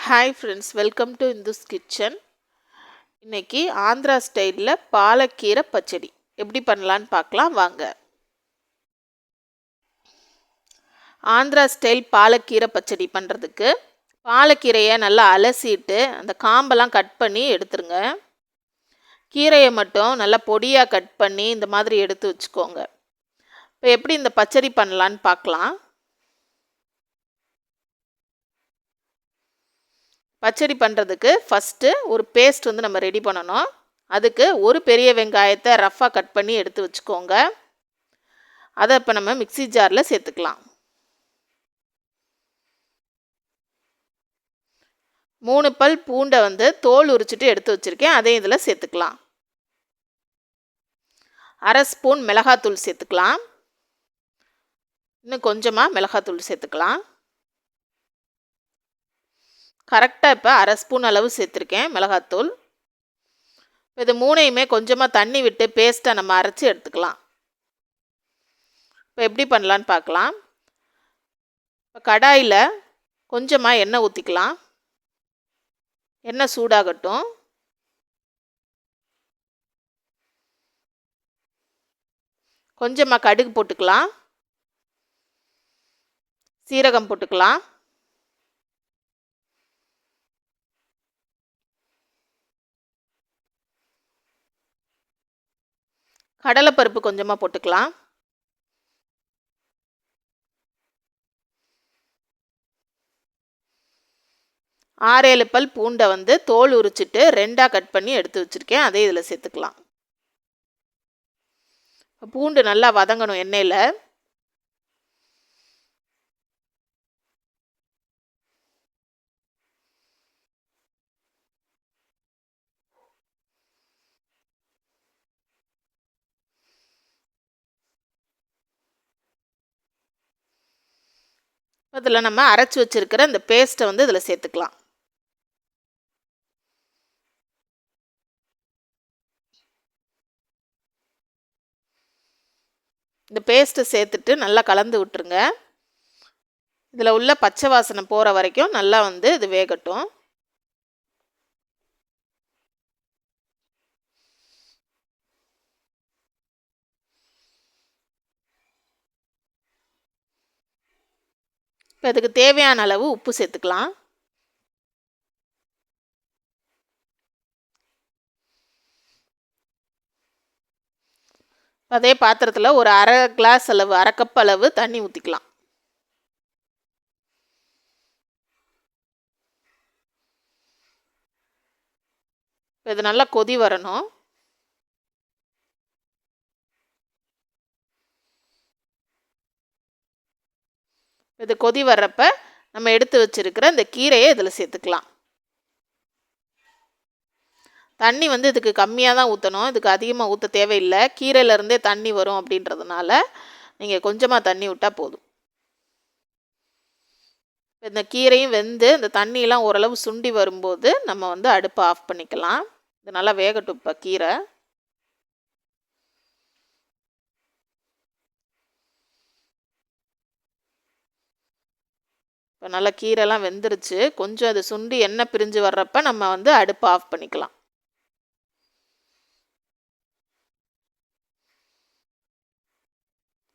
Hi friends, welcome to Indu's kitchen. இன்றைக்கி ஆந்திரா ஸ்டைலில் பாலக்கீரை பச்சடி எப்படி பண்ணலான்னு பார்க்கலாம் வாங்க. ஆந்திரா ஸ்டைல் பாலக்கீரை பச்சடி பண்ணுறதுக்கு பாலக்கீரையை நல்லா அலசிட்டு அந்த காம்பெல்லாம் கட் பண்ணி எடுத்துருங்க. கீரையை மட்டும் நல்லா பொடியாக கட் பண்ணி இந்த மாதிரி எடுத்து வச்சுக்கோங்க. இப்போ எப்படி இந்த பச்சடி பண்ணலான்னு பார்க்கலாம். பச்சடி பண்ணுறதுக்கு ஃபஸ்ட்டு ஒரு பேஸ்ட் நம்ம ரெடி பண்ணணும். அதுக்கு ஒரு பெரிய வெங்காயத்தை ரஃப்பாக கட் பண்ணி எடுத்து வச்சுக்கோங்க. அதை இப்போ நம்ம மிக்ஸி ஜாரில் சேர்த்துக்கலாம். 3 பல் பூண்டை தோல் உரிச்சிட்டு எடுத்து வச்சுருக்கேன், அதையும் இதில் சேர்த்துக்கலாம். 1/2 ஸ்பூன் மிளகாத்தூள் சேர்த்துக்கலாம். இன்னும் கொஞ்சமாக மிளகாத்தூள் சேர்த்துக்கலாம். கரெக்டாக இப்போ 1/2 ஸ்பூன் அளவு சேர்த்துருக்கேன் மிளகாத்தூள். இது மூணையுமே கொஞ்சமாக தண்ணி விட்டு பேஸ்ட்டாக நம்ம அரைச்சி எடுத்துக்கலாம். இப்போ எப்படி பண்ணலான்னு பார்க்கலாம். இப்போ கடாயில் கொஞ்சமாக எண்ணெய் ஊற்றிக்கலாம். எண்ணெய் சூடாகட்டும். கொஞ்சமாக கடுகு போட்டுக்கலாம். சீரகம் போட்டுக்கலாம். கடலைப்பருப்பு கொஞ்சமாக போட்டுக்கலாம். ஆறு 7 பல் பூண்டை தோல் உரிச்சிட்டு 2ஆக கட் பண்ணி எடுத்து வச்சுருக்கேன், அதே இதில் சேர்த்துக்கலாம். பூண்டு நல்லா வதங்கணும் எண்ணெயில். அதில் நம்ம அரைச்சி வச்சுருக்கிற இந்த பேஸ்ட்டை இதில் சேர்த்துக்கலாம். இந்த பேஸ்ட்டை சேர்த்துட்டு நல்லா கலந்து விட்டுருங்க. இதில் உள்ள பச்சை வாசனை போகிற வரைக்கும் நல்லா இது வேகட்டும். இப்போ அதுக்கு தேவையான அளவு உப்பு சேர்த்துக்கலாம். அதே பாத்திரத்தில் ஒரு 1/2 கிளாஸ் அளவு 1/2 கப் அளவு தண்ணி ஊற்றிக்கலாம். இது நல்லா கொதி வரணும். இது கொதி வர்றப்ப நம்ம எடுத்து வச்சிருக்கிற இந்த கீரையை இதில் சேர்த்துக்கலாம். தண்ணி இதுக்கு கம்மியாக தான் ஊற்றணும், இதுக்கு அதிகமாக ஊற்ற தேவையில்லை. கீரையிலேருந்தே தண்ணி வரும் அப்படின்றதுனால நீங்கள் கொஞ்சமாக தண்ணி விட்டால் போதும். இந்த கீரையும் வெந்து இந்த தண்ணியெலாம் ஓரளவு சுண்டி வரும்போது நம்ம அடுப்பை ஆஃப் பண்ணிக்கலாம். இது நல்லா வேகட்டும். இப்போ கீரை இப்போ நல்லா கீரைலாம் வெந்துருச்சு. கொஞ்சம் அது சுண்டி எண்ணெய் பிரிஞ்சு வர்றப்ப நம்ம அடுப்பை ஆஃப் பண்ணிக்கலாம்.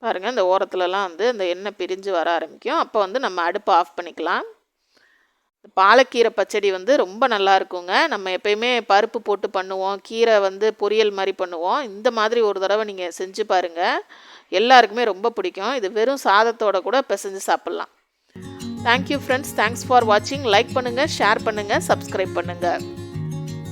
பாருங்கள், இந்த ஓரத்துலலாம் இந்த எண்ணெய் பிரிஞ்சு வர ஆரம்பிக்கும். அப்போ நம்ம அடுப்பை ஆஃப் பண்ணிக்கலாம். பாலக்கீரை பச்சடி ரொம்ப நல்லா இருக்குங்க. நம்ம எப்பயுமே பருப்பு போட்டு பண்ணுவோம், கீரை பொரியல் மாதிரி பண்ணுவோம். இந்த மாதிரி ஒரு தடவை நீங்கள் செஞ்சு பாருங்கள், எல்லாருக்குமே ரொம்ப பிடிக்கும். இது வெறும் சாதத்தோட கூட பிசைஞ்சு சாப்பிட்லாம். தேங்க்யூ ஃப்ரெண்ட்ஸ், தேங்க்ஸ் ஃபார் வாட்சிங். லைக் பண்ணுங்கள், ஷேர் பண்ணுங்கள், சப்ஸ்கிரைப் பண்ணுங்கள்.